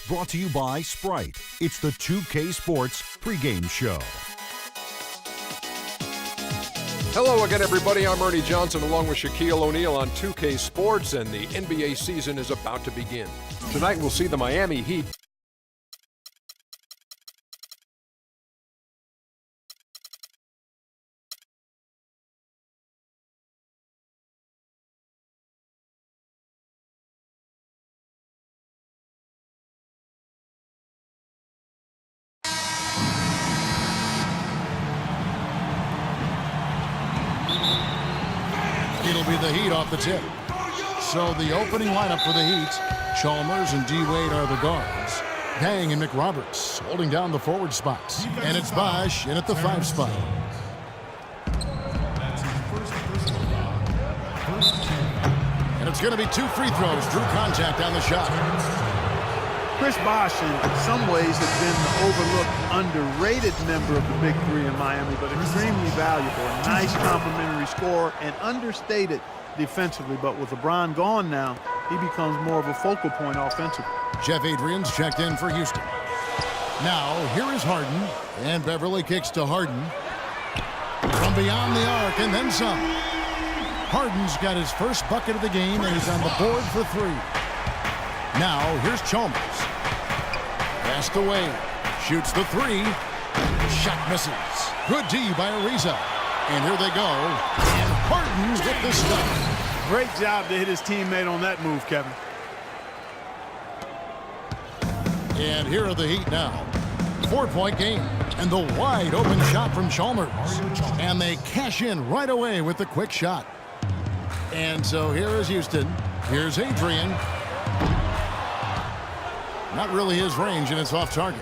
Brought to you by Sprite. It's the 2K Sports pregame show. Hello again, everybody. I'm Ernie Johnson along with Shaquille O'Neal on 2K Sports, and the NBA season is about to begin. Tonight we'll see the Miami Heat It'll be the Heat off the tip. So the opening lineup for the Heat, Chalmers and D-Wade are the guards. Dang and McRoberts holding down the forward spots. And it's Bosh in at the 5 spot. And it's going to be 2 free throws. Drew contact on the shot. Chris Bosh, in some ways, has been the overlooked, underrated member of the Big Three in Miami, but extremely valuable. A nice complimentary scorer and understated defensively. But with LeBron gone now, he becomes more of a focal point offensively. Jeff Adrian's checked in for Houston. Now, here is Harden, and Beverly kicks to Harden. From beyond the arc, and then some. Harden's got his first bucket of the game, and he's on the board for 3. Now, here's Chalmers. Passed away. Shoots the 3. Shot misses. Good D by Ariza. And here they go. And Harden's with the stop. Great job to hit his teammate on that move, Kevin. And here are the Heat now. 4-point game. And the wide open shot from Chalmers. And they cash in right away with the quick shot. And so here is Houston. Here's Adrian. Not really his range, and it's off target.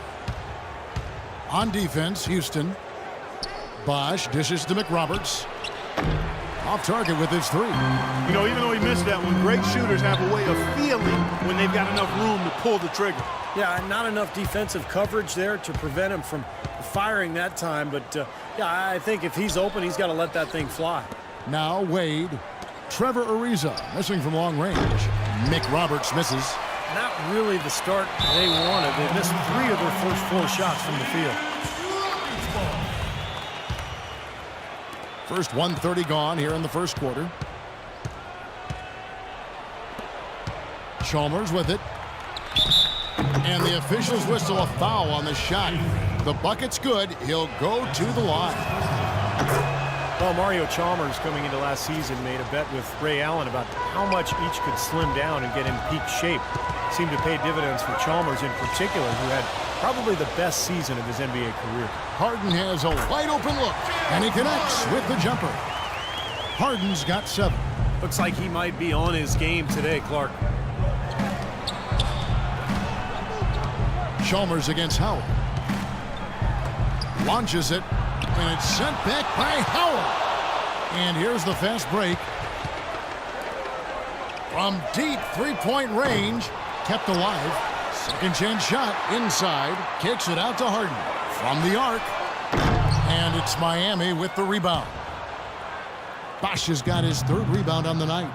On defense, Houston. Bosh dishes to McRoberts. Off target with his 3. You know, even though he missed that one, great shooters have a way of feeling when they've got enough room to pull the trigger. Yeah, not enough defensive coverage there to prevent him from firing that time. But, yeah, I think if he's open, he's got to let that thing fly. Now Wade. Trevor Ariza missing from long range. McRoberts misses. Not really the start they wanted. They missed 3 of their first 4 shots from the field. First 1:30 gone here in the first quarter. Chalmers with it. And the officials whistle a foul on the shot. The bucket's good. He'll go to the line. Well, Mario Chalmers, coming into last season, made a bet with Ray Allen about how much each could slim down and get in peak shape. Seemed to pay dividends for Chalmers in particular, who had probably the best season of his NBA career. Harden has a wide open look, and he connects with the jumper. Harden's got 7. Looks like he might be on his game today, Clark. Chalmers against Howell. Launches it, and it's sent back by Howell. And here's the fast break. From deep 3-point range, kept alive. Second chance shot inside. Kicks it out to Harden. From the arc. And it's Miami with the rebound. Bosh has got his 3rd rebound on the night.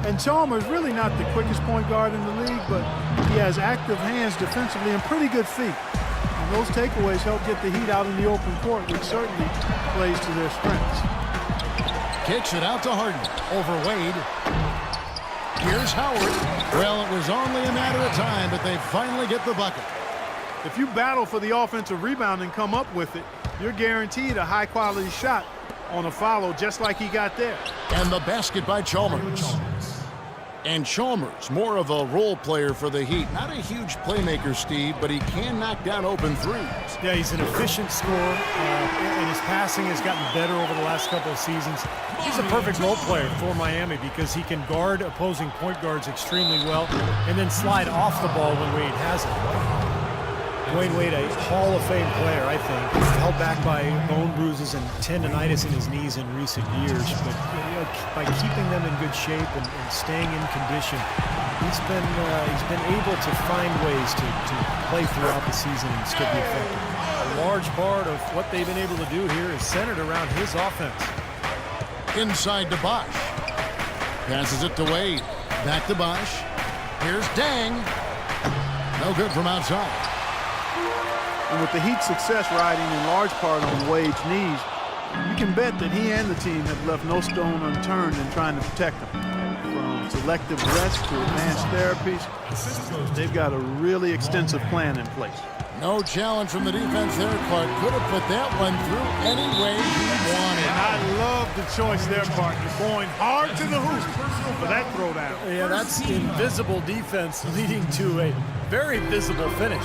And Chalmers really not the quickest point guard in the league, but he has active hands defensively and pretty good feet. And those takeaways help get the Heat out in the open court, which certainly plays to their strengths. Kicks it out to Harden. Over Wade. Here's Howard. Well, it was only a matter of time, but they finally get the bucket. If you battle for the offensive rebound and come up with it, you're guaranteed a high-quality shot on a follow, just like he got there. And the basket by Chalmers. And Chalmers, more of a role player for the Heat. Not a huge playmaker, Steve, but he can knock down open threes. Yeah, he's an efficient scorer, and his passing has gotten better over the last couple of seasons. He's a perfect role player for Miami because he can guard opposing point guards extremely well and then slide off the ball when Wade has it. Dwayne Wade, a Hall of Fame player, I think, held back by bone bruises and tendonitis in his knees in recent years. But by keeping them in good shape and staying in condition, he's been able to find ways to play throughout the season and still be effective. A large part of what they've been able to do here is centered around his offense. Inside to Bosh. Passes it to Wade. Back to Bosh. Here's Dang. No good from outside. And with the Heat's success riding in large part on Wade's knees, you can bet that he and the team have left no stone unturned in trying to protect him. From selective rest to advanced therapies, they've got a really extensive plan in place. No challenge from the defense there. Clark could have put that one through any way he wanted. And I love the choice there, partner. Going hard to the hoop for that throwdown. Yeah, that's invisible defense leading to a very visible finish.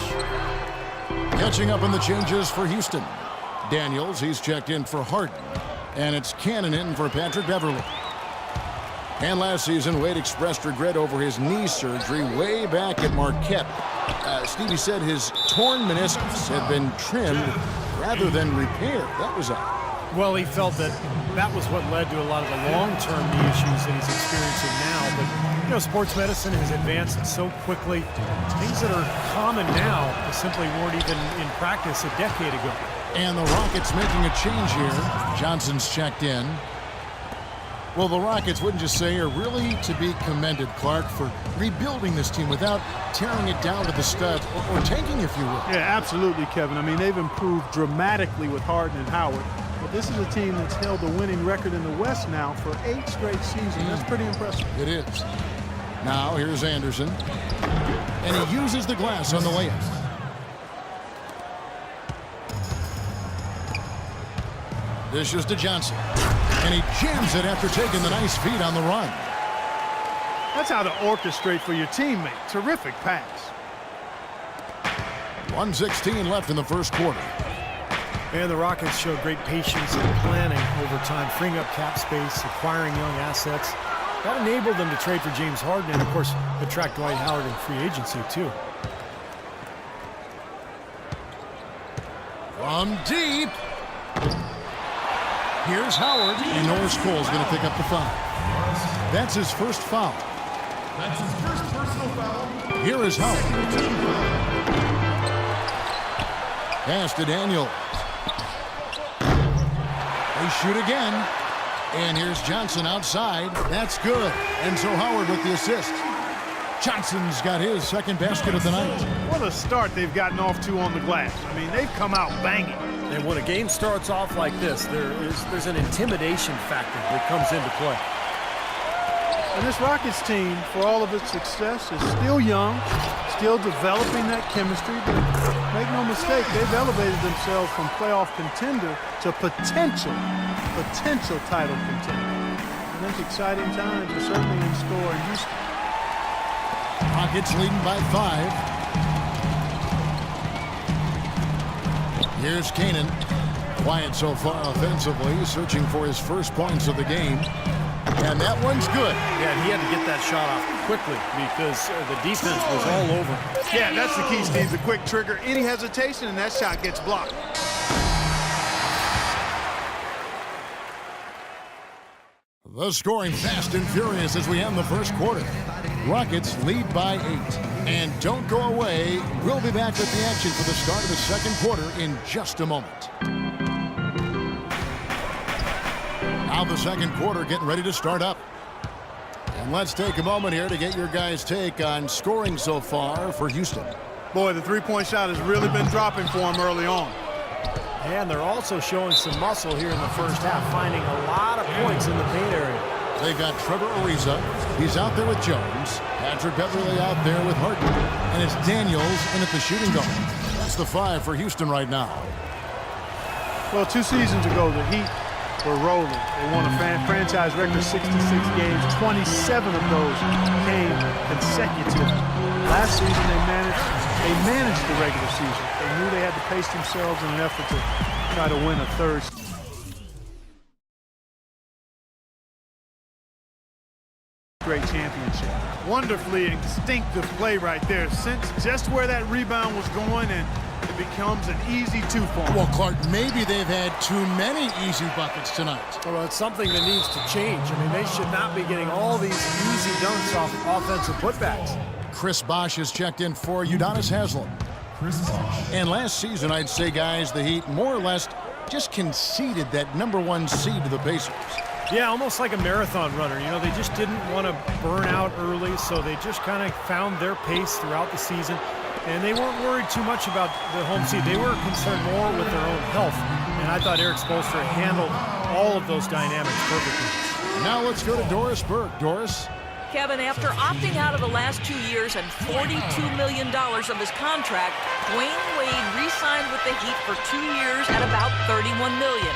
Catching up on the changes for Houston. Daniels, he's checked in for Harden. And it's Cannon in for Patrick Beverly. And last season, Wade expressed regret over his knee surgery way back at Marquette. Stevie said his torn meniscus had been trimmed rather than repaired. That was all. Well, he felt that that was what led to a lot of the long-term knee issues that he's experiencing now. But, you know, sports medicine has advanced so quickly. Things that are common now simply weren't even in practice a decade ago. And the Rockets making a change here. Johnson's checked in. Well, the Rockets, wouldn't you say, are really to be commended, Clark, for rebuilding this team without tearing it down to the studs or tanking, if you will. Yeah, absolutely, Kevin. I mean, they've improved dramatically with Harden and Howard. But this is a team that's held a winning record in the West now for 8 straight seasons. That's pretty impressive. It is. Now, here's Anderson. And he uses the glass on the layup. This is to Johnson. And he jams it after taking the nice feed on the run. That's how to orchestrate for your teammate. Terrific pass. 1:16 left in the first quarter. And the Rockets showed great patience and planning over time, freeing up cap space, acquiring young assets. That enabled them to trade for James Harden and, of course, attract Dwight Howard in free agency, too. From deep. Here's Howard, and Norris Cole's going to pick up the foul. That's his first foul. That's his first personal foul. Here is Howard. Pass to Daniel. They shoot again. And here's Johnson outside. That's good. And so Howard with the assist. Johnson's got his second basket of the night. What a start they've gotten off to on the glass. I mean, they've come out banging. And when a game starts off like this, there's an intimidation factor that comes into play. And this Rockets team, for all of its success, is still young, still developing that chemistry. But make no mistake, they've elevated themselves from playoff contender to potential title contender. I think exciting times are certainly in store in Houston. Rockets leading by 5. Here's Canaan. Quiet so far offensively, searching for his first points of the game. And that one's good. Yeah, he had to get that shot off quickly because the defense was all over. Yeah, that's the key, Steve. The quick trigger. Any hesitation, and that shot gets blocked. The scoring fast and furious as we end the first quarter. Rockets lead by 8. And don't go away. We'll be back with the action for the start of the second quarter in just a moment. Now the second quarter getting ready to start up. And let's take a moment here to get your guys' take on scoring so far for Houston. Boy, the three-point shot has really been dropping for him early on. And they're also showing some muscle here in the first half, finding a lot of points in the paint area. They've got Trevor Ariza. He's out there with Jones. Patrick Beverly out there with Harden. And it's Daniels in at the shooting guard. That's the 5 for Houston right now. Well, 2 seasons ago, the Heat were rolling. They won a franchise record 66 games. 27 of those came consecutive. Last season, they managed the regular season. They knew they had to pace themselves in an effort to try to win a third. Great championship. Wonderfully instinctive play right there. Sense just where that rebound was going, and it becomes an easy 2 for them. Well, Clark, maybe they've had too many easy buckets tonight. Well, it's something that needs to change. I mean, they should not be getting all these easy dunks off offensive putbacks. Chris Bosh has checked in for Udonis Haslem. Chris Bosh. And last season, I'd say, guys, the Heat more or less just conceded that #1 seed to the Pacers. Yeah, almost like a marathon runner. You know, they just didn't want to burn out early, so they just kind of found their pace throughout the season. And they weren't worried too much about the home seat. They were concerned more with their own health. And I thought Eric Spoelstra handled all of those dynamics perfectly. Now let's go to Doris Burke. Doris? Kevin, after opting out of the last 2 years and $42 million of his contract, Dwayne Wade re-signed with the Heat for 2 years at about $31 million.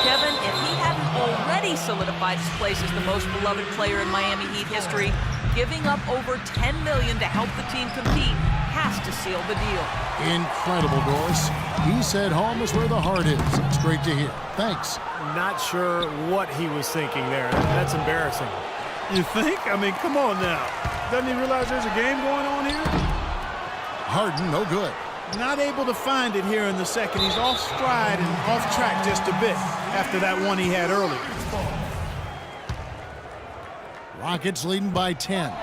Kevin, if he hadn't already solidified his place as the most beloved player in Miami Heat history, giving up over $10 million to help the team compete has to seal the deal. Incredible, Doris. He said home is where the heart is. It's great to hear. Thanks. Not sure what he was thinking there. That's embarrassing. You think? I mean, come on now. Doesn't he realize there's a game going on here? Harden, no good. Not able to find it here in the second. He's off stride and off track just a bit after that one he had earlier. Rockets leading by 10.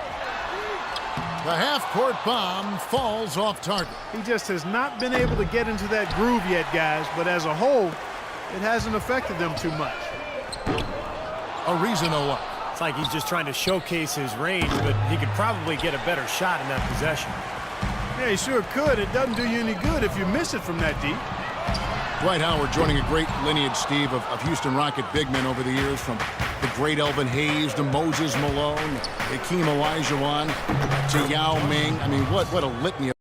The half-court bomb falls off target. He just has not been able to get into that groove yet, guys, but as a whole, it hasn't affected them too much. Arizona up. It's like he's just trying to showcase his range, but he could probably get a better shot in that possession. Yeah, he sure could. It doesn't do you any good if you miss it from that deep. Dwight Howard joining a great lineage, Steve, of Houston Rocket big men over the years, from the great Elvin Hayes to Moses Malone, Hakeem Olajuwon to Yao Ming. I mean, what a litany of